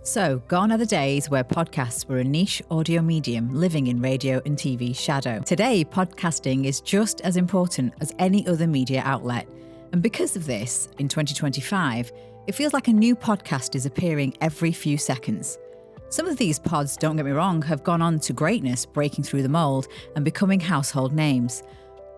So, gone are the days where podcasts were a niche audio medium living in radio and TV shadow. Today, podcasting is just as important as any other media outlet. And because of this, in 2025, it feels like a new podcast is appearing every few seconds. Some of these pods, don't get me wrong, have gone on to greatness, breaking through the mold and becoming household names.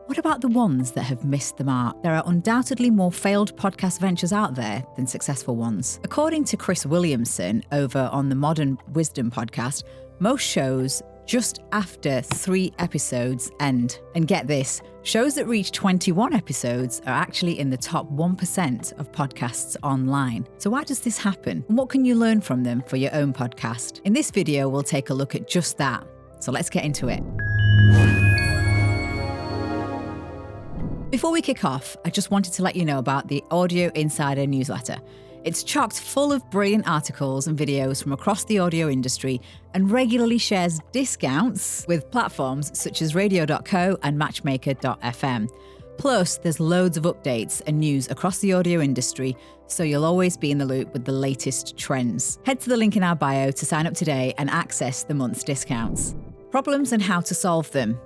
What about the ones that have missed the mark? There are undoubtedly more failed podcast ventures out there than successful ones. According to Chris Williamson over on the Modern Wisdom podcast, most shows just after 3 episodes end. And get this, shows that reach 21 episodes are actually in the top 1% of podcasts online. So why does this happen? And what can you learn from them for your own podcast? In this video, we'll take a look at just that. So let's get into it. Before we kick off, I just wanted to let you know about the Audio Insider newsletter. It's chocked full of brilliant articles and videos from across the audio industry and regularly shares discounts with platforms such as radio.co and matchmaker.fm. Plus, there's loads of updates and news across the audio industry, so you'll always be in the loop with the latest trends. Head to the link in our bio to sign up today and access the month's discounts. Problems and how to solve them.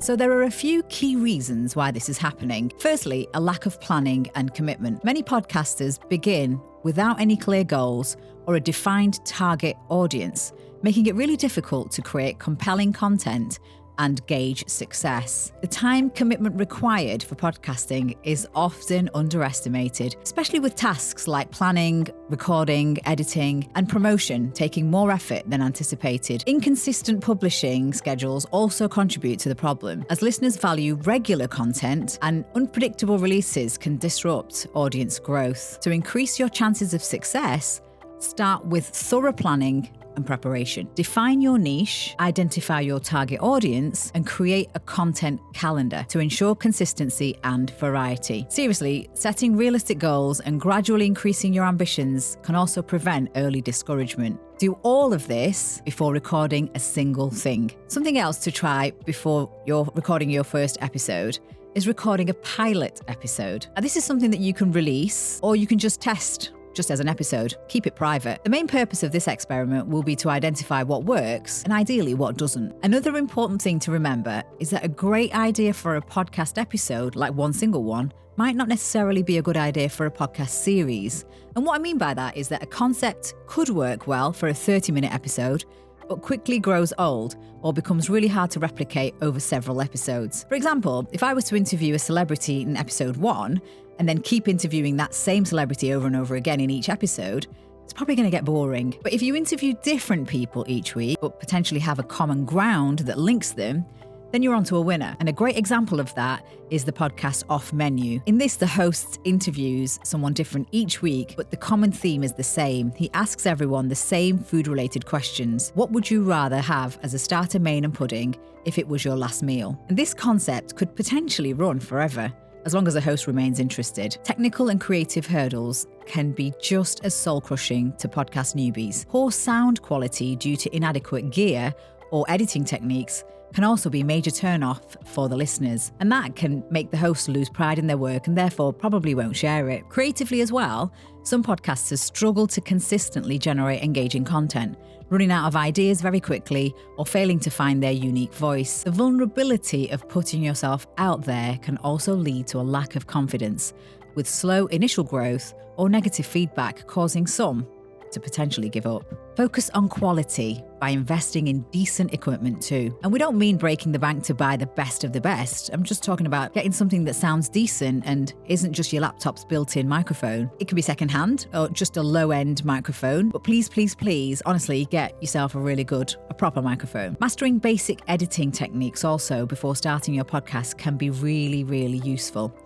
So there are a few key reasons why this is happening. Firstly, a lack of planning and commitment. Many podcasters begin without any clear goals or a defined target audience, making it really difficult to create compelling content and gauge success. The time commitment required for podcasting is often underestimated, especially with tasks like planning, recording, editing, and promotion taking more effort than anticipated. Inconsistent publishing schedules also contribute to the problem, as listeners value regular content and unpredictable releases can disrupt audience growth. To increase your chances of success, start with thorough planning and preparation. Define your niche, identify your target audience, and create a content calendar to ensure consistency and variety. Seriously, setting realistic goals and gradually increasing your ambitions can also prevent early discouragement. Do all of this before recording a single thing. Something else to try before you're recording your first episode is recording a pilot episode. Now, this is something that you can release or you can just test just as an episode. Keep it private. The main purpose of this experiment will be to identify what works and ideally what doesn't. Another important thing to remember is that a great idea for a podcast episode, like one single one, might not necessarily be a good idea for a podcast series. And what I mean by that is that a concept could work well for a 30-minute episode, but quickly grows old or becomes really hard to replicate over several episodes. For example, if I was to interview a celebrity in episode 1 and then keep interviewing that same celebrity over and over again in each episode, it's probably going to get boring. But if you interview different people each week, but potentially have a common ground that links them, then you're onto a winner. And a great example of that is the podcast Off Menu. In this, the host interviews someone different each week, but the common theme is the same. He asks everyone the same food-related questions. What would you rather have as a starter, main, and pudding if it was your last meal? And this concept could potentially run forever, as long as the host remains interested. Technical and creative hurdles can be just as soul-crushing to podcast newbies. Poor sound quality due to inadequate gear or editing techniques can also be a major turn-off for the listeners, and that can make the host lose pride in their work and therefore probably won't share it. Creatively as well, some podcasters struggle to consistently generate engaging content, running out of ideas very quickly or failing to find their unique voice. The vulnerability of putting yourself out there can also lead to a lack of confidence, with slow initial growth or negative feedback causing some to potentially give up. Focus on quality by investing in decent equipment too. And we don't mean breaking the bank to buy the best of the best. I'm just talking about getting something that sounds decent and isn't just your laptop's built-in microphone. It can be secondhand or just a low-end microphone, but please, please, please, honestly, get yourself a proper microphone. Mastering basic editing techniques also before starting your podcast can be really, really useful.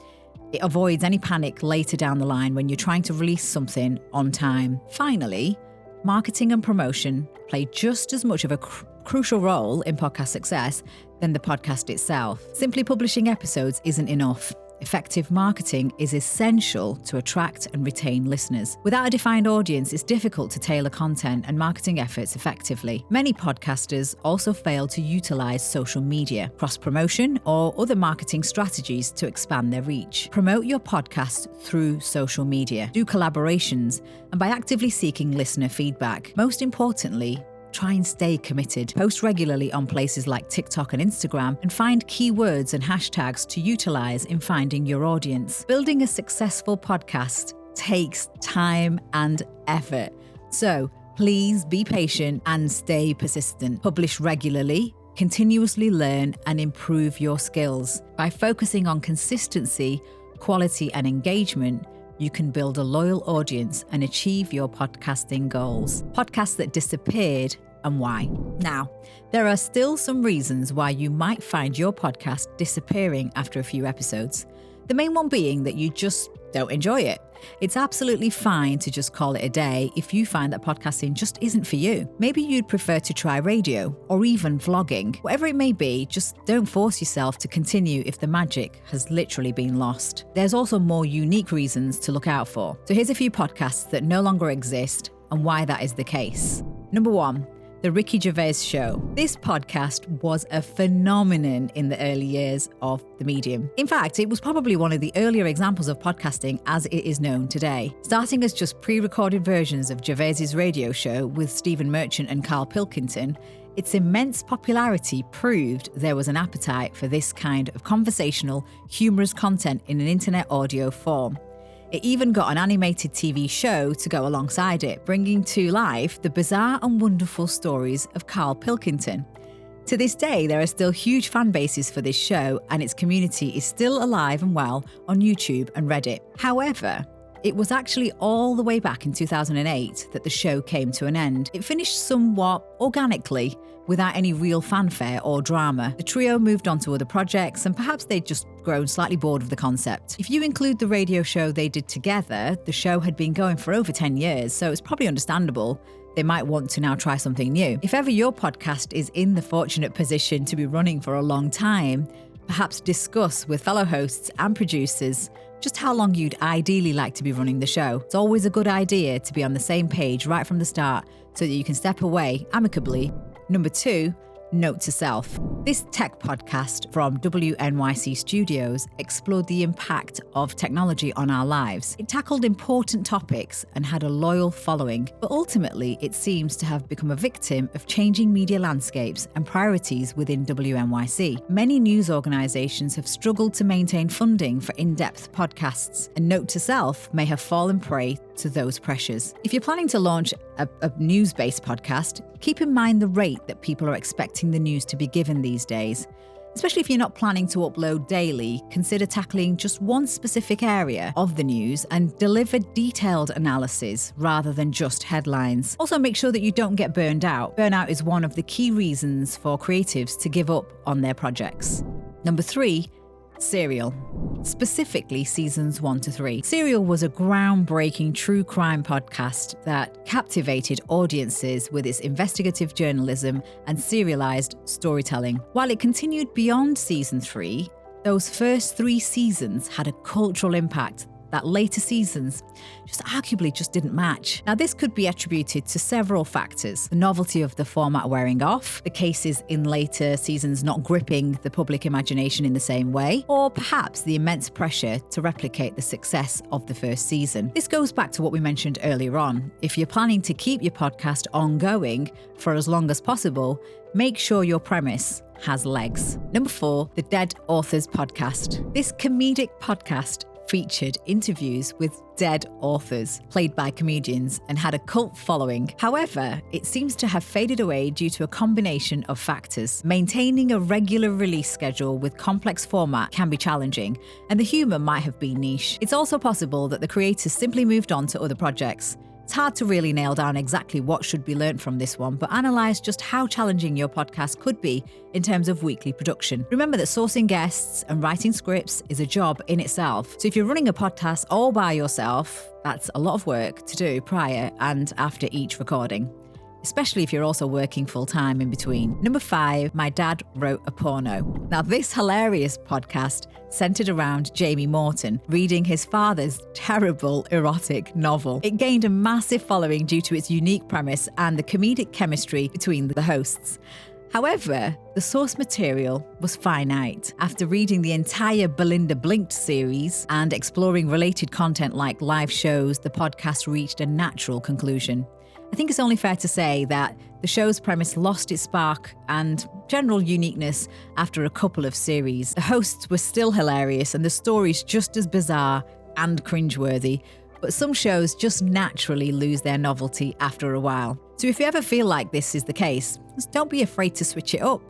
It avoids any panic later down the line when you're trying to release something on time. Finally, marketing and promotion play just as much of a crucial role in podcast success than the podcast itself. Simply publishing episodes isn't enough. Effective marketing is essential to attract and retain listeners. Without a defined audience, it's difficult to tailor content and marketing efforts effectively. Many podcasters also fail to utilize social media, cross-promotion, or other marketing strategies to expand their reach. Promote your podcast through social media, do collaborations, and by actively seeking listener feedback. Most importantly, try and stay committed. Post regularly on places like TikTok and Instagram and find keywords and hashtags to utilize in finding your audience. Building a successful podcast takes time and effort. So please be patient and stay persistent. Publish regularly, continuously learn and improve your skills. By focusing on consistency, quality and engagement, you can build a loyal audience and achieve your podcasting goals. Podcasts that disappeared and why. Now, there are still some reasons why you might find your podcast disappearing after a few episodes. The main one being that you just don't enjoy it. It's absolutely fine to just call it a day if you find that podcasting just isn't for you. Maybe you'd prefer to try radio or even vlogging. Whatever it may be, just don't force yourself to continue if the magic has literally been lost. There's also more unique reasons to look out for. So here's a few podcasts that no longer exist and why that is the case. Number 1. The Ricky Gervais Show. This podcast was a phenomenon in the early years of the medium. In fact, it was probably one of the earlier examples of podcasting as it is known today. Starting as just pre-recorded versions of Gervais's radio show with Stephen Merchant and Carl Pilkington, its immense popularity proved there was an appetite for this kind of conversational, humorous content in an internet audio form. It even got an animated TV show to go alongside it, bringing to life the bizarre and wonderful stories of Carl Pilkington. To this day, there are still huge fan bases for this show, and its community is still alive and well on YouTube and Reddit. However, it was actually all the way back in 2008 that the show came to an end. It finished somewhat organically, without any real fanfare or drama. The trio moved on to other projects, and perhaps they'd just grown slightly bored of the concept. If you include the radio show they did together, the show had been going for over 10 years, so it's probably understandable they might want to now try something new. If ever your podcast is in the fortunate position to be running for a long time, perhaps discuss with fellow hosts and producers just how long you'd ideally like to be running the show. It's always a good idea to be on the same page right from the start so that you can step away amicably. Number 2, Note to Self. This tech podcast from WNYC Studios explored the impact of technology on our lives. It tackled important topics and had a loyal following, but ultimately it seems to have become a victim of changing media landscapes and priorities within WNYC. Many news organisations have struggled to maintain funding for in-depth podcasts, and Note to Self may have fallen prey to those pressures. If you're planning to launch a news-based podcast, keep in mind the rate that people are expecting the news to be given these days. Especially if you're not planning to upload daily, consider tackling just one specific area of the news and deliver detailed analysis rather than just headlines. Also, make sure that you don't get burned out. Burnout is one of the key reasons for creatives to give up on their projects. Number 3, Serial. Specifically seasons 1 to 3. Serial was a groundbreaking true crime podcast that captivated audiences with its investigative journalism and serialized storytelling. While it continued beyond season 3, those first 3 seasons had a cultural impact that later seasons arguably didn't match. Now, this could be attributed to several factors: the novelty of the format wearing off, the cases in later seasons not gripping the public imagination in the same way, or perhaps the immense pressure to replicate the success of the first season. This goes back to what we mentioned earlier on. If you're planning to keep your podcast ongoing for as long as possible, make sure your premise has legs. Number 4, the Dead Authors Podcast. This comedic podcast featured interviews with dead authors, played by comedians, and had a cult following. However, it seems to have faded away due to a combination of factors. Maintaining a regular release schedule with complex format can be challenging, and the humour might have been niche. It's also possible that the creators simply moved on to other projects. It's hard to really nail down exactly what should be learnt from this one, but analyse just how challenging your podcast could be in terms of weekly production. Remember that sourcing guests and writing scripts is a job in itself. So if you're running a podcast all by yourself, that's a lot of work to do prior and after each recording. especially if you're also working full-time in between. Number 5, My Dad Wrote a Porno. Now, this hilarious podcast centered around Jamie Morton reading his father's terrible erotic novel. It gained a massive following due to its unique premise and the comedic chemistry between the hosts. However, the source material was finite. After reading the entire Belinda Blinked series and exploring related content like live shows, the podcast reached a natural conclusion. I think it's only fair to say that the show's premise lost its spark and general uniqueness after a couple of series. The hosts were still hilarious and the stories just as bizarre and cringeworthy, but some shows just naturally lose their novelty after a while. So if you ever feel like this is the case, just don't be afraid to switch up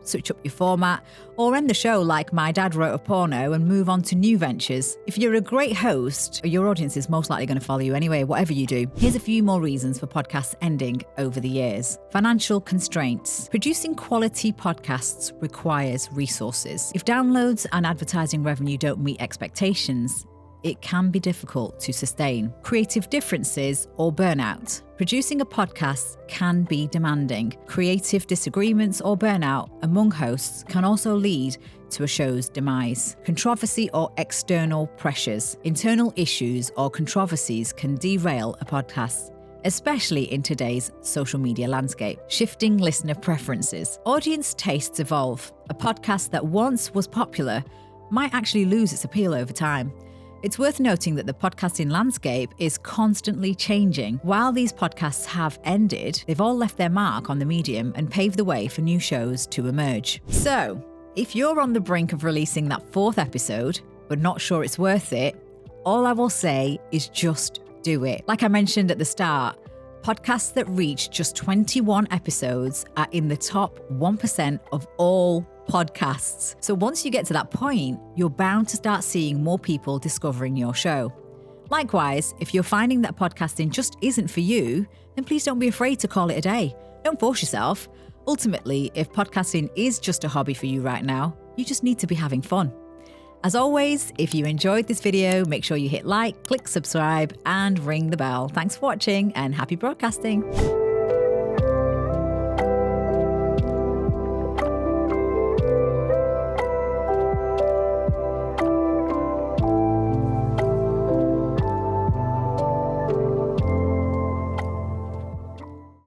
your format, or end the show like My Dad Wrote a Porno and move on to new ventures. If you're a great host, your audience is most likely going to follow you anyway, whatever you do. Here's a few more reasons for podcasts ending over the years. Financial constraints. Producing quality podcasts requires resources. If downloads and advertising revenue don't meet expectations, it can be difficult to sustain. Creative differences or burnout. Producing a podcast can be demanding. Creative disagreements or burnout among hosts can also lead to a show's demise. Controversy or external pressures. Internal issues or controversies can derail a podcast, especially in today's social media landscape. Shifting listener preferences. Audience tastes evolve. A podcast that once was popular might actually lose its appeal over time. It's worth noting that the podcasting landscape is constantly changing. While these podcasts have ended, they've all left their mark on the medium and paved the way for new shows to emerge. So, if you're on the brink of releasing that 4th episode, but not sure it's worth it, all I will say is just do it. Like I mentioned at the start, podcasts that reach just 21 episodes are in the top 1% of all podcasts. So once you get to that point, you're bound to start seeing more people discovering your show. Likewise, if you're finding that podcasting just isn't for you, then please don't be afraid to call it a day. Don't force yourself. Ultimately, if podcasting is just a hobby for you right now, you just need to be having fun. As always, if you enjoyed this video, make sure you hit like, click subscribe, and ring the bell. Thanks for watching and happy broadcasting.